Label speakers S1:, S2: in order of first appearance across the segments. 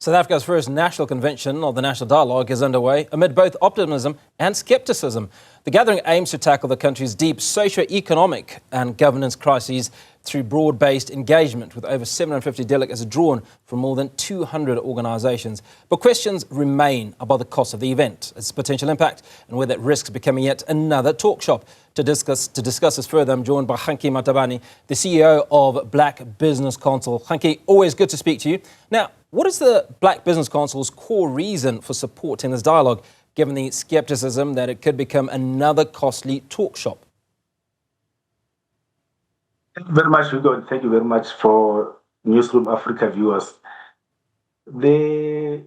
S1: South Africa's first national convention of the National Dialogue is underway amid both optimism and scepticism. The gathering aims to tackle the country's deep socio-economic and governance crises through broad-based engagement, with over 750 delegates drawn from more than 200 organisations. But questions remain about the cost of the event, its potential impact, and whether it risks becoming yet another talk shop. To discuss this further, I'm joined by Kganki Matabane, the CEO of Black Business Council. Kganki, always good to speak to you. Now, what is the Black Business Council's core reason for supporting this dialogue, given the scepticism that it could become another costly talk shop?
S2: Thank you very much, Hugo, and thank you very much for Newzroom Afrika viewers. The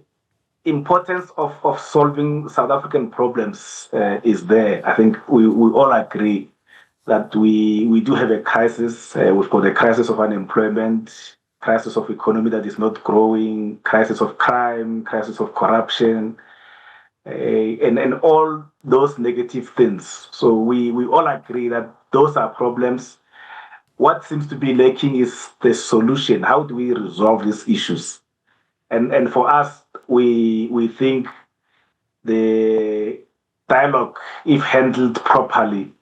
S2: importance of solving South African problems is there. I think we all agree that we do have a crisis. We've got a crisis of unemployment, crisis of economy that is not growing, crisis of crime, crisis of corruption, and all those negative things. So we all agree that those are problems. What seems to be lacking is the solution. How do we resolve these issues? And for us, we think the dialogue, if handled properly,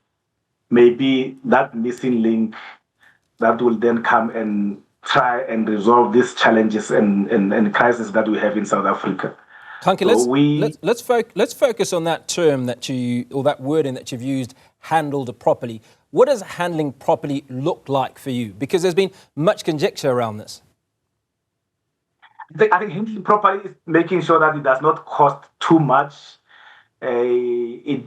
S2: may be that missing link that will then come and try and resolve these challenges and crises that we have in South Africa.
S1: Kganki, let's focus on that term or that wording that you've used, handled properly. What does handling properly look like for you? Because there's been much conjecture around this.
S2: I think handling properly is making sure that it does not cost too much. It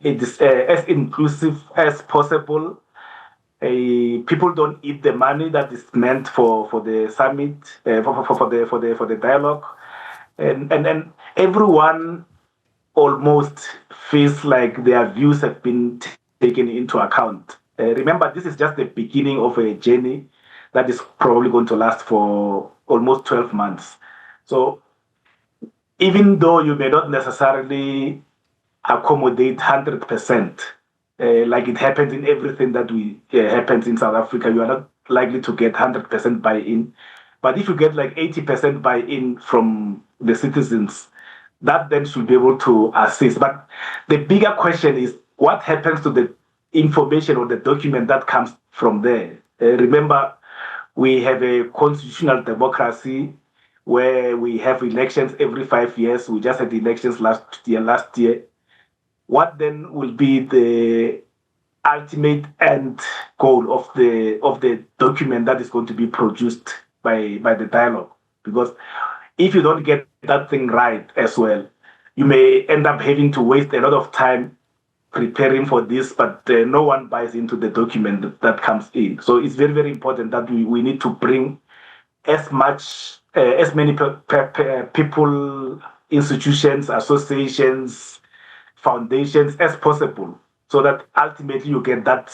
S2: is as inclusive as possible. People don't eat the money that is meant for the summit, for the dialogue, and everyone almost feels like their views have been taken into account. Remember, this is just the beginning of a journey that is probably going to last for almost 12 months. So even though you may not necessarily accommodate 100%, like it happens in everything that happens in South Africa, you are not likely to get 100% buy-in. But if you get like 80% buy-in from the citizens, that then should be able to assist. But the bigger question is, what happens to the information or the document that comes from there? Remember, we have a constitutional democracy where we have elections every 5 years. We just had elections last year. What then will be the ultimate end goal of the document that is going to be produced by the dialogue? Because if you don't get that thing right as well, you may end up having to waste a lot of time preparing for this, but no one buys into the document that comes in. So it's very, very important that we need to bring as many people, institutions, associations, foundations as possible, so that ultimately you get that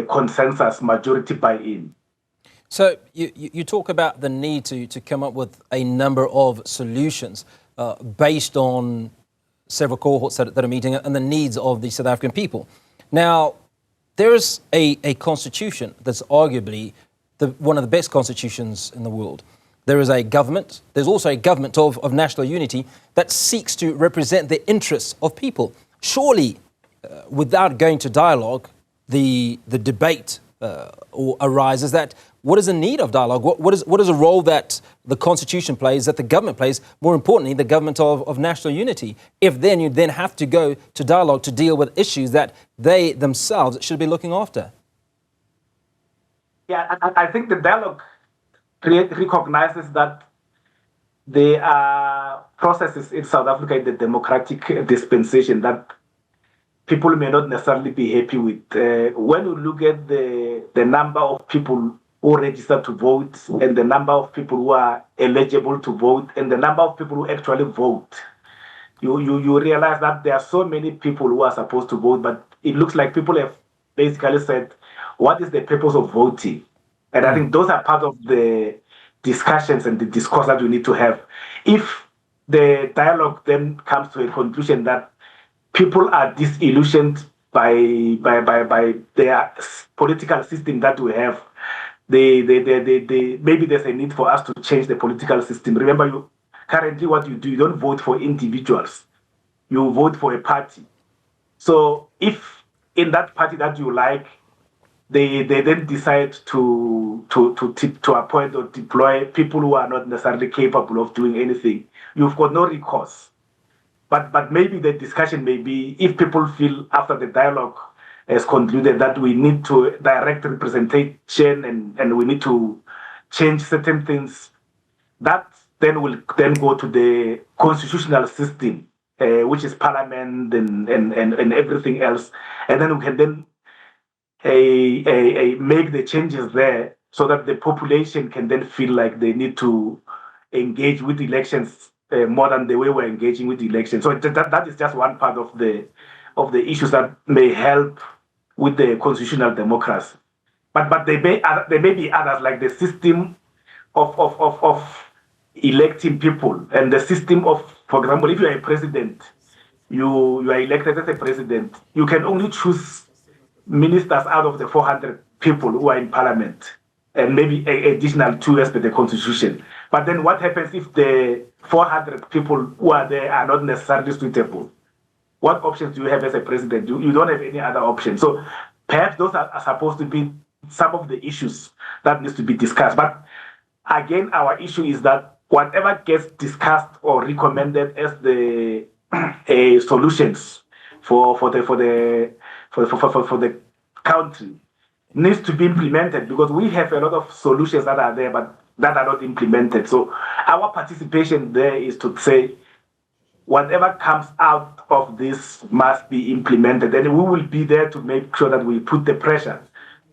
S2: consensus majority buy-in.
S1: So you talk about the need to come up with a number of solutions based on several cohorts that are meeting and the needs of the South African people. Now, there's a constitution that's arguably one of the best constitutions in the world. There is a government. There's also a government of national unity that seeks to represent the interests of people. Surely, without going to dialogue, the debate arises that what is the need of dialogue? What is a role that the Constitution plays, that the government plays, more importantly, the government of national unity, if then you then have to go to dialogue to deal with issues that they themselves should be looking after?
S2: Yeah, I think the dialogue recognizes that there are processes in South Africa in the democratic dispensation that people may not necessarily be happy with. When you look at the number of people who register to vote and the number of people who are eligible to vote and the number of people who actually vote, you realize that there are so many people who are supposed to vote, but it looks like people have basically said, what is the purpose of voting? And I think those are part of the discussions and the discourse that we need to have. If the dialogue then comes to a conclusion that people are disillusioned by their political system that we have, maybe there's a need for us to change the political system. Remember, currently what you do, you don't vote for individuals, you vote for a party. So if in that party that you like, they then decide to appoint or deploy people who are not necessarily capable of doing anything, you've got no recourse. But maybe the discussion may be, if people feel after the dialogue has concluded that we need to direct representation and we need to change certain things, that then will then go to the constitutional system, which is parliament and everything else, and then we can then make the changes there so that the population can then feel like they need to engage with elections more than the way we're engaging with elections. So that is just one part of the issues that may help with the constitutional democracy. But there may be others, like the system of electing people and the system of, for example, if you are a president, you are elected as a president, you can only choose ministers out of the 400 people who are in parliament, and maybe additional 2 as per the constitution. But then what happens if the 400 people who are there are not necessarily suitable? What options do you have as a president? You don't have any other option. So perhaps those are supposed to be some of the issues that needs to be discussed. But again, our issue is that whatever gets discussed or recommended as the solutions for the country needs to be implemented, because we have a lot of solutions that are there but that are not implemented. So our participation there is to say whatever comes out of this must be implemented, and we will be there to make sure that we put the pressure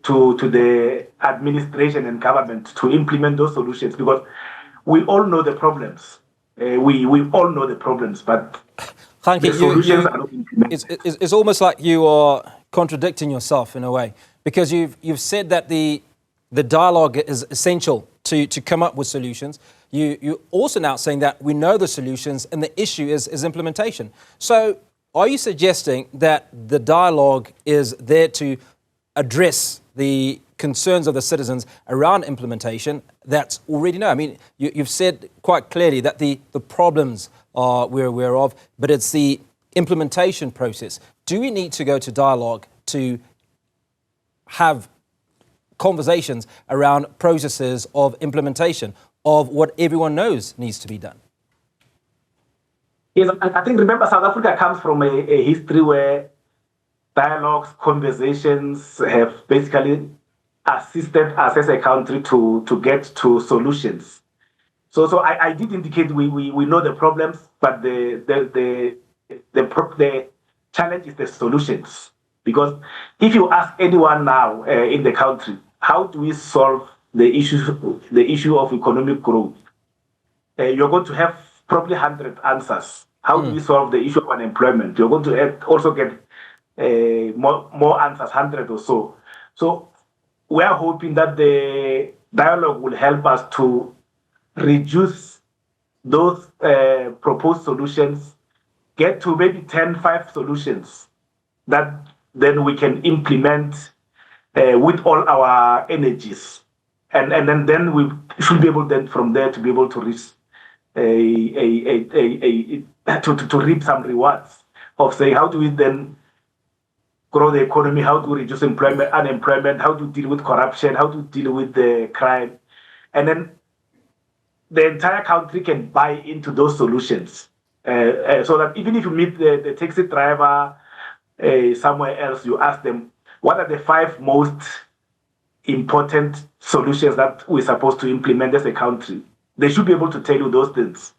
S2: to the administration and government to implement those solutions, because we all know the problems. We all know the problems, but
S1: Kganki,
S2: the solutions are not implemented.
S1: It's almost like you are contradicting yourself in a way, because you've said that the dialogue is essential to come up with solutions. You're also now saying that we know the solutions and the issue is implementation. So are you suggesting that the dialogue is there to address the concerns of the citizens around implementation that's already known? I mean, you've said quite clearly that the problems we're aware of, but it's the implementation process. Do we need to go to dialogue to have conversations around processes of implementation of what everyone knows needs to be done?
S2: Yes, I think, remember, South Africa comes from a history where dialogues, conversations have basically assisted us as a country to get to solutions. So I did indicate we know the problems, but the challenge is the solutions. Because if you ask anyone now in the country, how do we solve the issue of economic growth? You're going to have probably 100 answers. How do we solve the issue of unemployment? You're going to also get more answers, 100 or so. So we are hoping that the dialogue will help us to reduce those proposed solutions, get to maybe 5 solutions that then we can implement with all our energies. And then we should be able then from there to be able to reach to reap some rewards of saying, how do we then grow the economy, how do we reduce unemployment, how do we deal with corruption, how do we deal with the crime, and then the entire country can buy into those solutions, so that even if you meet the taxi driver somewhere else, you ask them, what are the 5 most important solutions that we're supposed to implement as a country? They should be able to tell you those things.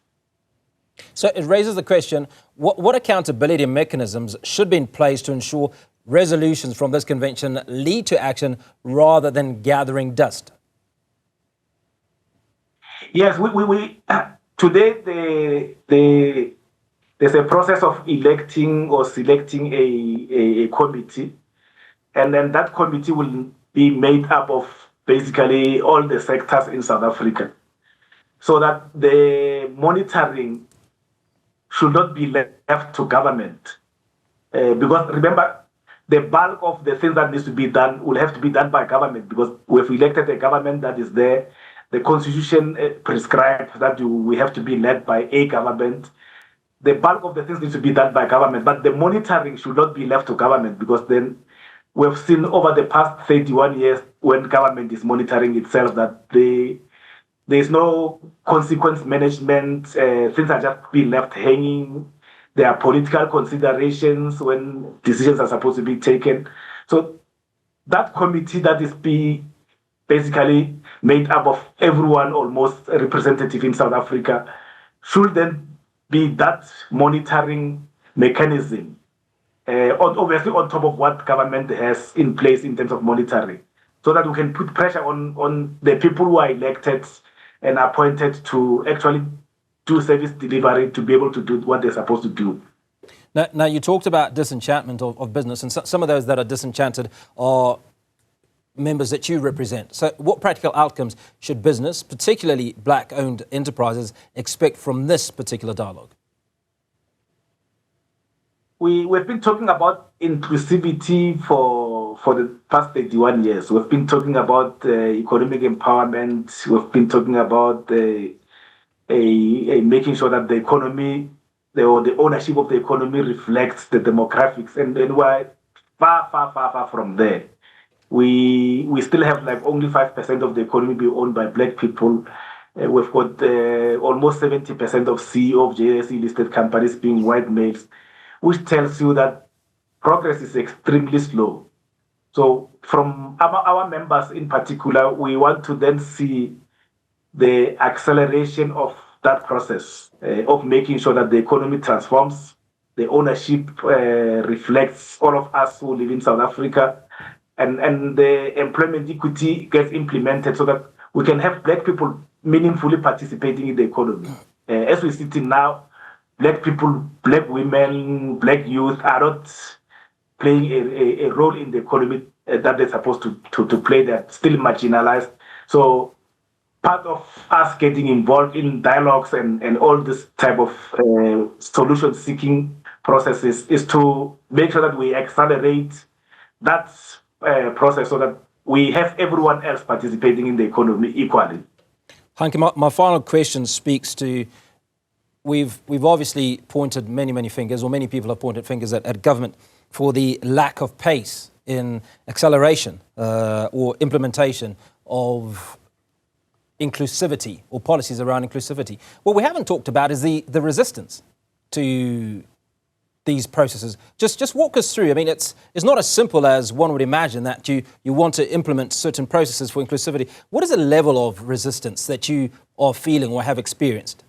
S1: So it raises the question, what accountability mechanisms should be in place to ensure resolutions from this convention lead to action rather than gathering dust?
S2: Yes, we today there's a process of electing or selecting a committee, and then that committee will be made up of basically all the sectors in South Africa, so that the monitoring should not be left to government. Because remember, the bulk of the things that needs to be done will have to be done by government, because we've elected a government that is there. The constitution prescribes that we have to be led by a government. The bulk of the things need to be done by government, but the monitoring should not be left to government, because then we've seen over the past 31 years when government is monitoring itself that there's no consequence management, things are just being left hanging. There are political considerations when decisions are supposed to be taken. So that committee that is basically made up of everyone almost representative in South Africa should then be that monitoring mechanism, obviously on top of what government has in place in terms of monitoring, so that we can put pressure on the people who are elected and appointed to actually do service delivery, to be able to do what they're supposed to do.
S1: Now you talked about disenchantment of business, and some of those that are disenchanted are members that you represent. So what practical outcomes should business, particularly black-owned enterprises, expect from this particular dialogue?
S2: We've been talking about inclusivity for the past 31 years. We've been talking about economic empowerment. We've been talking about making sure that the economy, the ownership of the economy reflects the demographics, and we're far from there. We still have like only 5% of the economy being owned by black people. We've got almost 70% of CEO of JSE listed companies being white males, which tells you that progress is extremely slow. So from our members in particular, we want to then see the acceleration of that process of making sure that the economy transforms, the ownership reflects all of us who live in South Africa, and the employment equity gets implemented so that we can have black people meaningfully participating in the economy. As we sit in now, black people, black women, black youth are not playing a role in the economy that they're supposed to play. They're still marginalized. So part of us getting involved in dialogues and all this type of solution-seeking processes is to make sure that we accelerate that process so that we have everyone else participating in the economy equally.
S1: Kganki, my final question speaks to, we've obviously pointed many fingers, or many people have pointed fingers at government for the lack of pace in acceleration or implementation of inclusivity or policies around inclusivity. What we haven't talked about is the resistance to these processes. Just walk us through. I mean, it's not as simple as one would imagine, that you want to implement certain processes for inclusivity. What is the level of resistance that you are feeling or have experienced?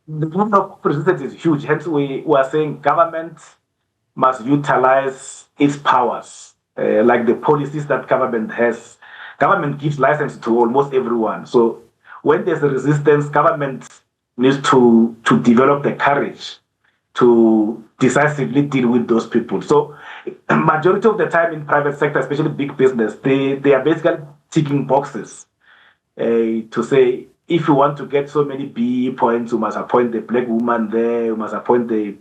S2: The level of resistance is huge. Hence, we are saying government must utilize its powers, like the policies that government has. Government gives license to almost everyone. So when there's a resistance, government needs to develop the courage to decisively deal with those people. So majority of the time in private sector, especially big business, they are basically ticking boxes to say, if you want to get so many BE points, you must appoint the black woman there, you must appoint the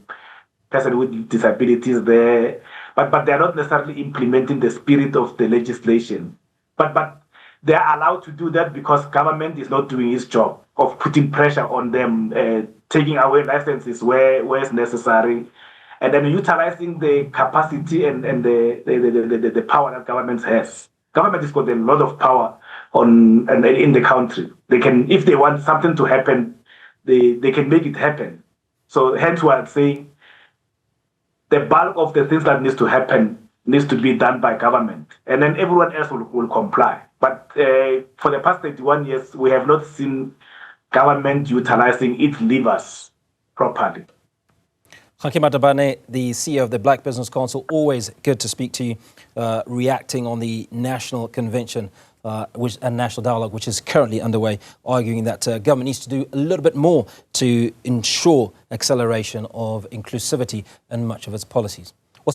S2: person with disabilities there. But they are not necessarily implementing the spirit of the legislation. But they are allowed to do that because government is not doing its job of putting pressure on them, taking away licenses where it's necessary, and then utilizing the capacity and the power that government has. Government has got a lot of power in the country. They can, if they want something to happen, they can make it happen. So hence why I'm saying the bulk of the things that needs to happen needs to be done by government, and then everyone else will comply. But for the past 31 years, we have not seen government utilizing its levers properly.
S1: Kganki Matabane, the CEO of the Black Business Council, always good to speak to you, reacting on the National Convention and National Dialogue, which is currently underway, arguing that government needs to do a little bit more to ensure acceleration of inclusivity in much of its policies.